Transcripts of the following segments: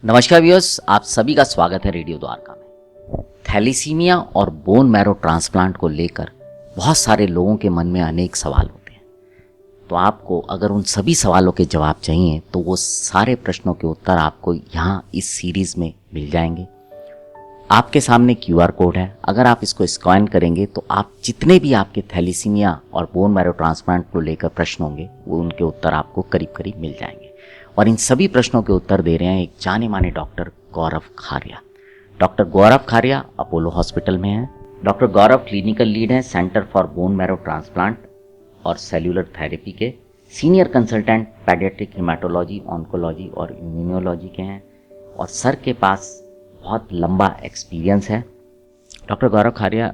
नमस्कार व्यूअर्स, आप सभी का स्वागत है रेडियो द्वारका में। थैलेसीमिया और बोन मैरो ट्रांसप्लांट को लेकर बहुत सारे लोगों के मन में अनेक सवाल होते हैं। तो आपको अगर उन सभी सवालों के जवाब चाहिए तो वो सारे प्रश्नों के उत्तर आपको यहाँ इस सीरीज में मिल जाएंगे। आपके सामने QR कोड है, अगर आप इसको स्कैन करेंगे तो आप जितने भी आपके थैलेसीमिया और बोन मैरो ट्रांसप्लांट को लेकर प्रश्न होंगे वो उनके उत्तर आपको करीब करीब मिल जाएंगे। और इन सभी प्रश्नों के उत्तर दे रहे हैं एक जाने माने डॉक्टर गौरव खारिया। डॉक्टर गौरव खारिया अपोलो हॉस्पिटल में हैं। डॉक्टर गौरव क्लिनिकल लीड हैं centre for bone marrow transplant और सेल्यूलर थेरेपी के, सीनियर कंसल्टेंट पैडियाट्रिक हेमाटोलॉजी, ऑन्कोलॉजी और इम्यूनोलॉजी के हैं और सर के पास बहुत लंबा एक्सपीरियंस है। डॉक्टर गौरव खारिया,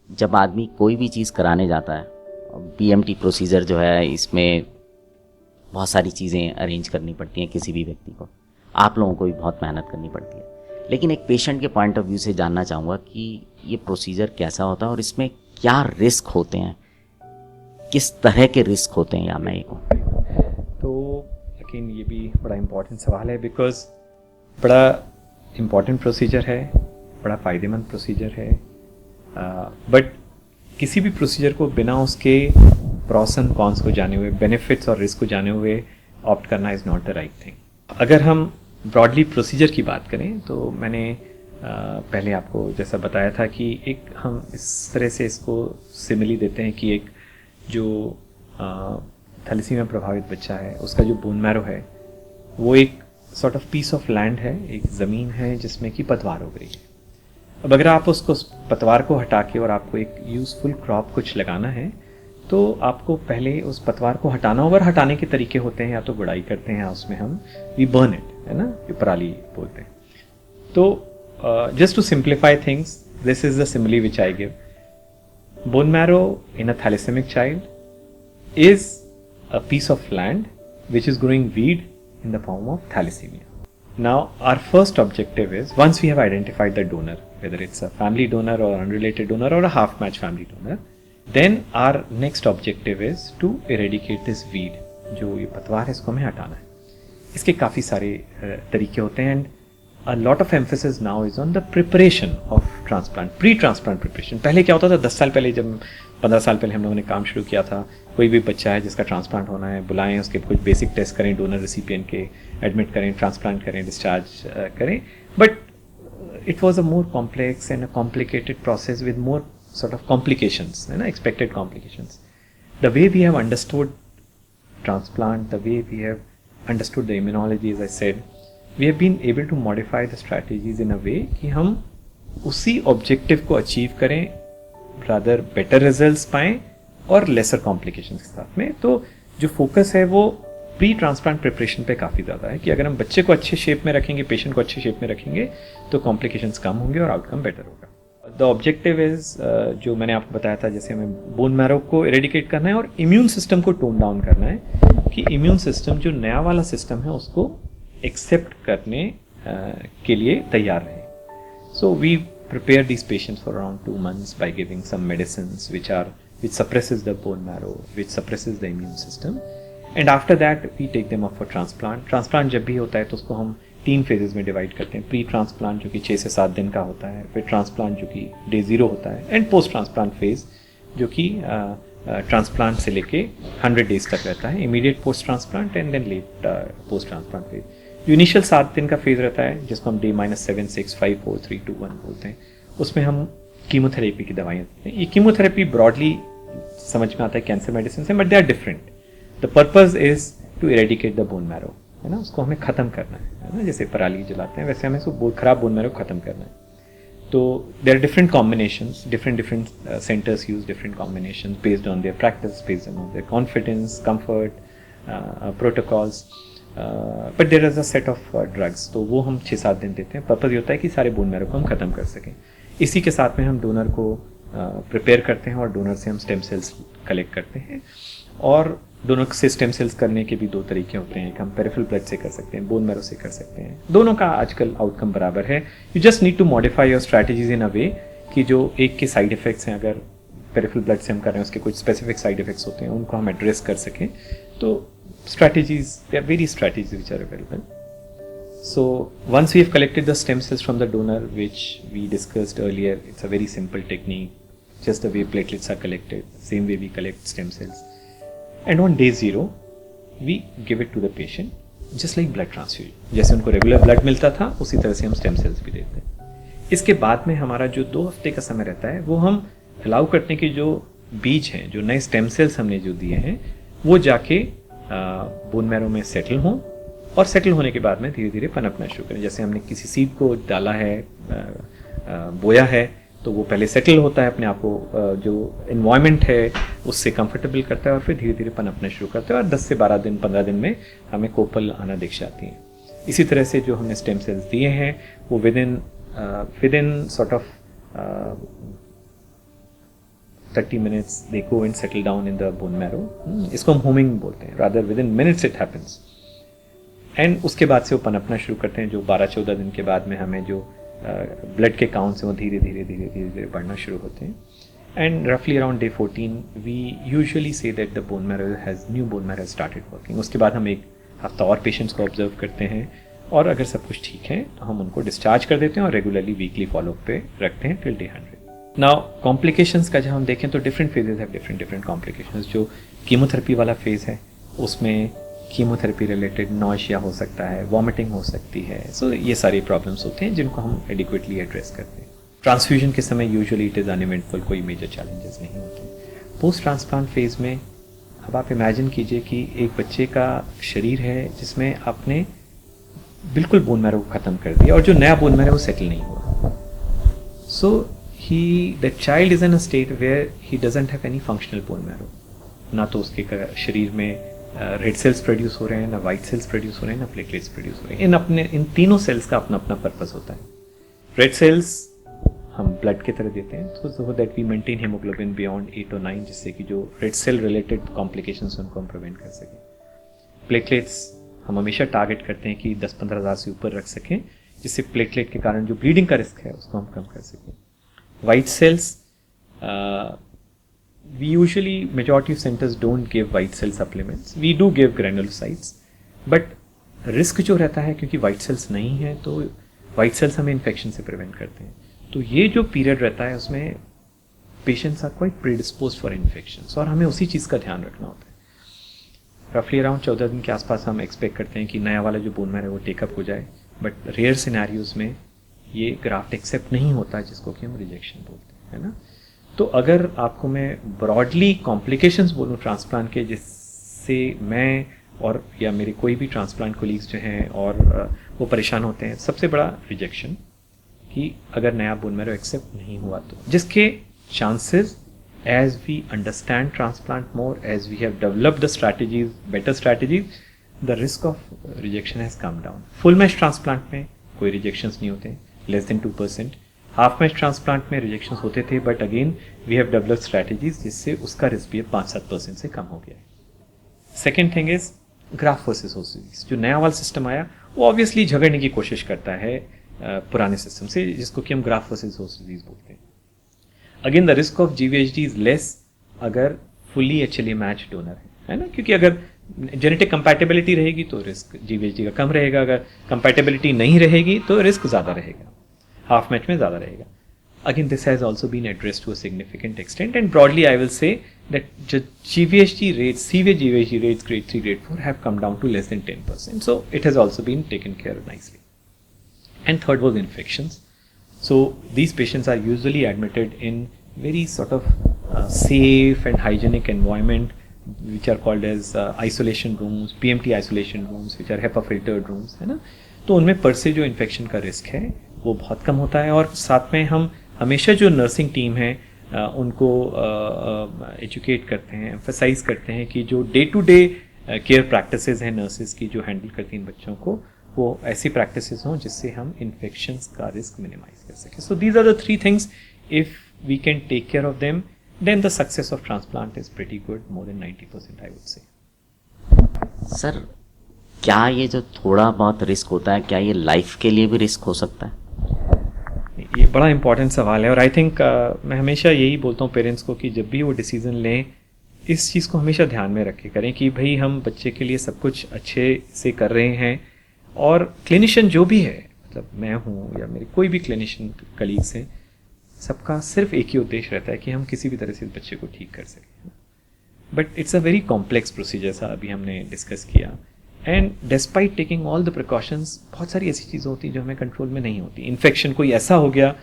जब आदमी कोई भी चीज़ कराने जाता है, BMT प्रोसीजर जो है इसमें बहुत सारी चीज़ें अरेंज करनी पड़ती हैं किसी भी व्यक्ति को, आप लोगों को भी बहुत मेहनत करनी पड़ती है। लेकिन एक पेशेंट के पॉइंट ऑफ व्यू से जानना चाहूँगा कि ये प्रोसीजर कैसा होता है और इसमें क्या रिस्क होते हैं, किस तरह के रिस्क होते हैं, या मैं ये कहूँ। तो यकीन ये भी बड़ा इम्पोर्टेंट सवाल है, बिकॉज बड़ा इम्पोर्टेंट प्रोसीजर है, बड़ा फ़ायदेमंद प्रोसीजर है, बट किसी भी प्रोसीजर को बिना उसके प्रॉस एंड कॉन्स को जाने हुए, बेनिफिट्स और रिस्क को जाने हुए ऑप्ट करना is not the right thing. अगर हम ब्रॉडली प्रोसीजर की बात करें तो मैंने पहले आपको जैसा बताया था कि एक हम इस तरह से इसको सिमिली देते हैं कि एक जो थैलेसीमिया प्रभावित बच्चा है उसका जो बोन मैरो है वो एक sort of peace of land है, एक ज़मीन है जिसमें कि पतवार हो गई है। अब अगर आप उसको पतवार को हटा के और आपको एक यूज़फुल क्रॉप कुछ लगाना है तो आपको पहले उस पतवार को हटाना होगा। और हटाने के तरीके होते हैं, या तो गुड़ाई करते हैं या उसमें हम वी बर्न इट, है ना, ये पराली बोलते हैं। तो just to simplify things, this is the simile which I give. Bone marrow in a thalassemic child is a piece of land which is growing weed in the form of thalassemia. Now, our first objective is, once we have identified the donor, whether it's a family donor or unrelated donor or a half-match family donor, then our next objective is to eradicate this weed. जो ये पतवार है इसको हमें हटाना है। इसके काफ़ी सारे तरीके होते हैं and a lot of emphasis now is on the preparation of transplant, pre-transplant preparation. पहले क्या होता था, 10 साल पहले, जब 15 साल पहले हम लोगों ने काम शुरू किया था, कोई भी बच्चा है जिसका ट्रांसप्लांट होना है, बुलाएं, उसके कुछ बेसिक टेस्ट करें, डोनर रेसिपिएंट के, एडमिट करें, ट्रांसप्लांट करें, डिस्चार्ज करें। But it was a more complex and a complicated process with more sort of complications, है ना, expected complications. The way we have understood transplant, the way we have understood the immunology, as I said, we have been able to modify the strategies in a way कि हम उसी objective को achieve करें, rather better results पाएं और lesser complications के साथ में। तो जो फोकस है वो प्री ट्रांसप्लांट प्रिपरेशन पे काफ़ी ज़्यादा है कि अगर हम बच्चे को अच्छे शेप में रखेंगे, पेशेंट को अच्छे शेप में रखेंगे तो कॉम्प्लिकेशंस कम होंगे और आउटकम बेटर होगा। द ऑब्जेक्टिव इज़, जो मैंने आपको बताया था, जैसे हमें बोन मैरो को इरेडिकेट करना है और इम्यून सिस्टम को टोन डाउन करना है कि इम्यून सिस्टम जो नया वाला सिस्टम है उसको एक्सेप्ट करने के लिए तैयार रहे। So we prepare these patients for around 2 months by giving some medicines which suppresses the bone marrow, which suppresses the immune system, and after that we take them up for transplant. Transplant जब भी होता है तो उसको हम 3 phases में divide करते हैं। प्री ट्रांसप्लांट जो कि 6 से 7 दिन का होता है, फिर ट्रांसप्लांट जो कि डे 0 होता है, एंड पोस्ट ट्रांसप्लांट फेज जो कि ट्रांसप्लांट से लेके 100 डेज तक रहता है, immediate post transplant and then late post transplant phase. जो इनिशियल 7 दिन का फेज रहता है जिसको हम D-7, 6, 5, 4, 3, 2, 1 बोलते हैं, उसमें हम कीमोथेरेपी की दवाइयाँ देते हैं। ये कीमोथेरेपी ब्रॉडली समझ में आता है कैंसर मेडिसिन से, but they are different. The purpose is to eradicate the bone marrow, है ना, उसको हमें ख़त्म करना है ना, जैसे पराली जलाते हैं वैसे हमें उसको खराब बोन मैरो ख़त्म करना है। तो there are different combinations, different centres use different combinations based on their practice, based on their confidence, comfort, protocols, but there is a set of drugs. तो वो हम 6-7 दिन देते हैं। पर्पज़ ये होता है कि सारे बोन मैरो को हम ख़त्म कर सकें। इसी के साथ में हम डोनर को प्रिपेयर करते हैं और डोनर से हम स्टेम सेल्स कलेक्ट करते हैं। और डोनर से स्टेम सेल्स करने के भी 2 तरीके होते हैं, एक हम पेरिफेरल ब्लड से कर सकते हैं, बोन मैरो से कर सकते हैं। दोनों का आजकल आउटकम बराबर है। You just need to modify your strategies in a way कि जो एक के साइड इफेक्ट्स हैं, अगर पेरिफेरल ब्लड से हम कर रहे हैं उसके कुछ स्पेसिफिक साइड इफेक्ट्स होते हैं, उनको हम एड्रेस कर सकें। तो strategies, there are various strategies which are available. So once we've collected the stem cells from the donor, which we discussed earlier, it's a very simple technique, just the way platelets are collected, same way we collect stem cells. And on day 0, we give it to the patient, just like blood transfusion. जैसे उनको regular blood मिलता था, उसी तरह से हम stem cells भी देते हैं. इसके बाद में हमारा जो 2 हफ्ते का समय रहता है, वो हम अलाउ करते हैं कि जो बीज हैं, जो नए स्टेम सेल्स हमने जो दिए हैं, वो जाके बोन मैरो में सेटल हों, और सेटल होने के बाद में धीरे धीरे पनपना शुरू करें. जैसे हमने किसी सीड को डाला है, बोया है, तो वो पहले सेटल होता है, अपने आप को जो इन्वायरमेंट है उससे कंफर्टेबल करता है, और फिर धीरे धीरे पनपना शुरू करता है, और 10 से 12 दिन 15 दिन में हमें कोपल आना दिख जाती हैं. इसी तरह से जो हमने स्टेम सेल्स दिए हैं वो with in sort of 30 minutes they go and settle down in the bone marrow. इसको हम होमिंग बोलते हैं. Rather with in minutes it happens. And उसके बाद से वो पनपना शुरू करते हैं. जो 12-14 दिन के बाद में हमें जो ब्लड के काउंट्स हैं वो धीरे धीरे बढ़ना शुरू होते हैं. एंड रफली around day 14 we usually say that the new bone marrow started working. उसके बाद हम 1 हफ्ता और पेशेंट्स को ऑब्जर्व करते हैं, और अगर सब कुछ ठीक है तो हम उनको डिस्चार्ज कर देते हैं और रेगुलरली वीकली फॉलोअप पे रखते हैं टिल डे 100. नाउ कॉम्प्लिकेशंस का जब हम देखें तो different phases have different complications. जो कीमोथेरेपी वाला फेज है उसमें कीमोथेरेपी रिलेटेड नॉइशिया हो सकता है, वॉमिटिंग हो सकती है. सो ये सारी प्रॉब्लम्स होते हैं जिनको हम एडिक्वेटली एड्रेस करते हैं. ट्रांसफ्यूजन के समय यूजुअली इट इज़ अनइवेंटफुल, कोई मेजर चैलेंजेस नहीं होते. पोस्ट ट्रांसप्लांट फेज में अब आप इमेजिन कीजिए कि एक बच्चे का शरीर है जिसमें आपने बिल्कुल बोन मैरो को ख़त्म कर दिया, और जो नया बोन मैरो वो सेटल नहीं हुआ. So the child is in a state where he doesn't have any functional bone marrow. ना तो उसके शरीर में रेड सेल्स प्रोड्यूस हो रहे हैं, ना वाइट सेल्स प्रोड्यूस हो रहे हैं, ना प्लेटलेट्स प्रोड्यूस हो रहे हैं. इन तीनों सेल्स का अपना अपना पर्पस होता है. रेड सेल्स हम ब्लड की तरह देते हैं so that we maintain haemoglobin beyond 8 और 9, जिससे कि जो रेड सेल रिलेटेड कॉम्प्लिकेशंस उनको हम प्रिवेंट कर सकें. प्लेटलेट्स हम हमेशा टारगेट करते हैं कि 10-15 हज़ार से ऊपर रख सकें, जिससे प्लेटलेट के कारण जो ब्लीडिंग का रिस्क है उसको हम कम कर सकें. White cells, we usually, majority of centers don't give white cell supplements. We do give granulocytes, but risk जो रहता है क्योंकि वाइट सेल्स नहीं है तो वाइट सेल्स हमें इन्फेक्शन से प्रिवेंट करते हैं. तो ये जो पीरियड रहता है उसमें patients are quite predisposed for infections, और हमें उसी चीज़ का ध्यान रखना होता है. रफली अराउंड 14 दिन के आसपास हम एक्सपेक्ट करते हैं कि नया वाला जो बोन मैरो है वो टेकअप हो जाए, बट रेयर सिनेरियोज में ये ग्राफ्ट एक्सेप्ट नहीं होता, जिसको कि हम रिजेक्शन बोलते हैं, है ना. तो अगर आपको मैं ब्रॉडली कॉम्प्लिकेशंस बोलूँ ट्रांसप्लांट के, जिससे मैं और या मेरे कोई भी ट्रांसप्लांट कोलीग्स जो हैं और वो परेशान होते हैं, सबसे बड़ा रिजेक्शन कि अगर नया बोन मैरो एक्सेप्ट नहीं हुआ तो, जिसके chances as we understand transplant more, as we have developed the strategies, better strategies, the risk of rejection has come down. Full match transplant में कोई रिजेक्शंस नहीं होते, less than 2%. Half match transplant में rejections होते थे, but again we have developed strategies जिससे उसका risk भी 5-7% से कम हो गया है. Second thing is graft versus host disease. जो नया वाला सिस्टम आया वो ऑब्वियसली झगड़ने की कोशिश करता है पुराने सिस्टम से, जिसको कि हम ग्राफ्ट वर्सेस होस्ट डिजीज बोलते हैं. Again the risk of GVHD is less अगर फुली HLA मैच डोनर है ना, क्योंकि अगर जेनेटिक कंपैटिबिलिटी रहेगी तो रिस्क GVHD का कम रहेगा, अगर कंपैटिबिलिटी नहीं रहेगी तो रिस्क ज़्यादा रहेगा, हाफ मैच में ज़्यादा रहेगा. Again, this has also been addressed to a significant extent, and broadly I will say that GVHD rates, severe GVHD rates, grade 3, grade 4 have come down to less than 10%. So it has also been taken care of nicely. And third was infections. So these patients are usually admitted in very sort of safe and hygienic environment, which are called as isolation rooms, PMT isolation rooms, which are HEPA filtered rooms, है ना. तो उनमें पर से जो infection का risk है वो बहुत कम होता है, और साथ में हम हमेशा जो नर्सिंग टीम है उनको एजुकेट करते हैं, एम्फसाइज करते हैं कि जो day to day care practices हैं नर्सेज की जो हैंडल करती हैं बच्चों को, वो ऐसी प्रैक्टिसेस हों जिससे हम इन्फेक्शंस का रिस्क मिनिमाइज कर सकें. So these are the 3 things. If we can take care of them then the success of transplant is pretty good, more than 90% I would say. Sir, क्या ये जो थोड़ा बहुत रिस्क होता है, क्या ये लाइफ के लिए भी रिस्क हो सकता है? ये बड़ा इंपॉर्टेंट सवाल है, और आई थिंक मैं हमेशा यही बोलता हूँ पेरेंट्स को कि जब भी वो डिसीज़न लें इस चीज़ को हमेशा ध्यान में रखे करें कि भाई हम बच्चे के लिए सब कुछ अच्छे से कर रहे हैं, और क्लिनिशियन जो भी है, मतलब मैं हूँ या मेरे कोई भी क्लिनिशियन कलीग्स हैं, सबका सिर्फ एक ही उद्देश्य रहता है कि हम किसी भी तरह से इस बच्चे को ठीक कर सकें। But it's a very complex procedure, सा अभी हमने डिस्कस किया। And despite taking all the precautions, बहुत सारी ऐसी चीज़ें होती हैं जो हमें कंट्रोल में नहीं होती। इन्फेक्शन कोई ऐसा हो गया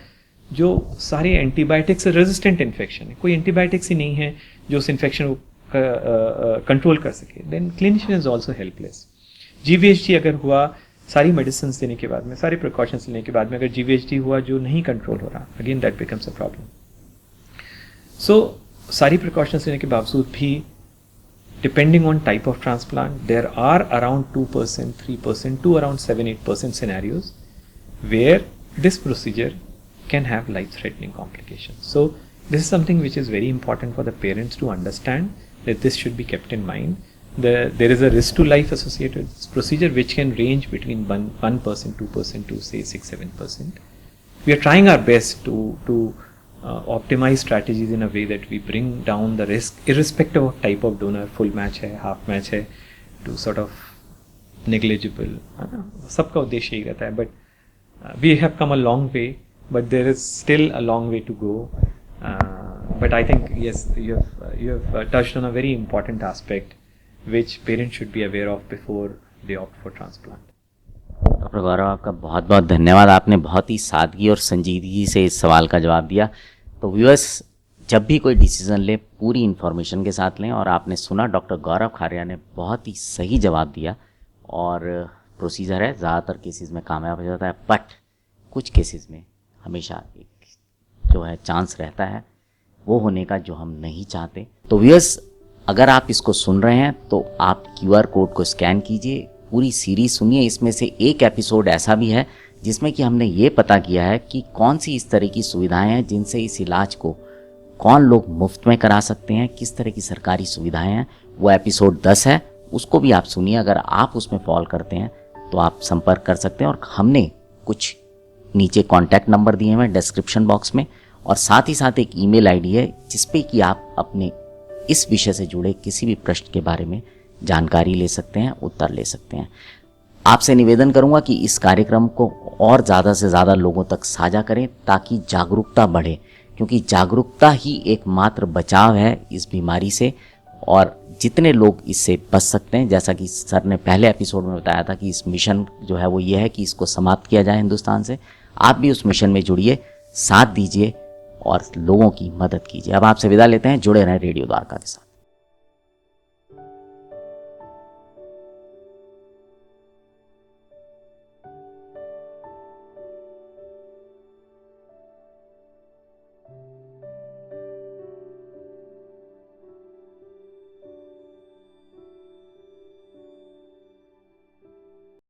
जो सारे एंटीबायोटिक्स से रेजिस्टेंट इन्फेक्शन है, कोई एंटीबायोटिक्स ही नहीं है जो उस इन्फेक्शन को कंट्रोल कर सके, then clinician is also helpless. GVHD अगर हुआ, सारी मेडिसिन देने के बाद में, सारे प्रिकॉशंस लेने के बाद में अगर GVHD हुआ जो नहीं कंट्रोल हो रहा, again that becomes a problem. So सारी प्रिकॉशंस लेने के बावजूद भी, depending on type of transplant, there are around 2%, 3% to around 7-8% scenarios where this procedure can have life-threatening complications. So this is something which is very important for the parents to understand, that this should be kept in mind. There is a risk to life associated with this procedure which can range between 1%, 2% to say 6-7%. We are trying our best to optimize strategies in a way that we bring down the risk irrespective of type of donor, full match है, half match है, to sort of negligible, सबका उद्देश्य यही रहता है। but we have come a long way, but there is still a long way to go, but I think yes, you have touched on a very important aspect which parents should be aware of before they opt for transplant. Doctor Gaurav, आपका बहुत बहुत धन्यवाद। आपने बहुत ही सादगी और संजीदगी से इस सवाल का जवाब दिया। तो व्यूअर्स, जब भी कोई डिसीज़न ले, पूरी इन्फॉर्मेशन के साथ लें। और आपने सुना, डॉक्टर गौरव खारिया ने बहुत ही सही जवाब दिया। और प्रोसीजर है, ज़्यादातर केसेस में कामयाब हो जाता है, बट कुछ केसेस में हमेशा एक जो है चांस रहता है वो होने का, जो हम नहीं चाहते। तो व्यूअर्स, अगर आप इसको सुन रहे हैं तो आप QR कोड को स्कैन कीजिए, पूरी सीरीज सुनिए। इसमें से एक एपिसोड ऐसा भी है जिसमें कि हमने ये पता किया है कि कौन सी इस तरह की सुविधाएं हैं जिनसे इस इलाज को कौन लोग मुफ्त में करा सकते हैं, किस तरह की सरकारी सुविधाएं हैं। वो एपिसोड 10 है, उसको भी आप सुनिए। अगर आप उसमें फॉलो करते हैं तो आप संपर्क कर सकते हैं। और हमने कुछ नीचे कॉन्टैक्ट नंबर दिए हुए हैं डिस्क्रिप्शन बॉक्स में, और साथ ही साथ एक ईमेल आईडी है जिसपे कि आप अपने इस विषय से जुड़े किसी भी प्रश्न के बारे में जानकारी ले सकते हैं, उत्तर ले सकते हैं। आपसे निवेदन करूंगा कि इस कार्यक्रम को और ज़्यादा से ज़्यादा लोगों तक साझा करें ताकि जागरूकता बढ़े, क्योंकि जागरूकता ही एकमात्र बचाव है इस बीमारी से। और जितने लोग इससे बच सकते हैं, जैसा कि सर ने पहले एपिसोड में बताया था कि इस मिशन जो है वो ये है कि इसको समाप्त किया जाए हिंदुस्तान से, आप भी उस मिशन में जुड़िए, साथ दीजिए और लोगों की मदद कीजिए। अब आपसे विदा लेते हैं, जुड़े रहें रेडियो द्वारका के साथ।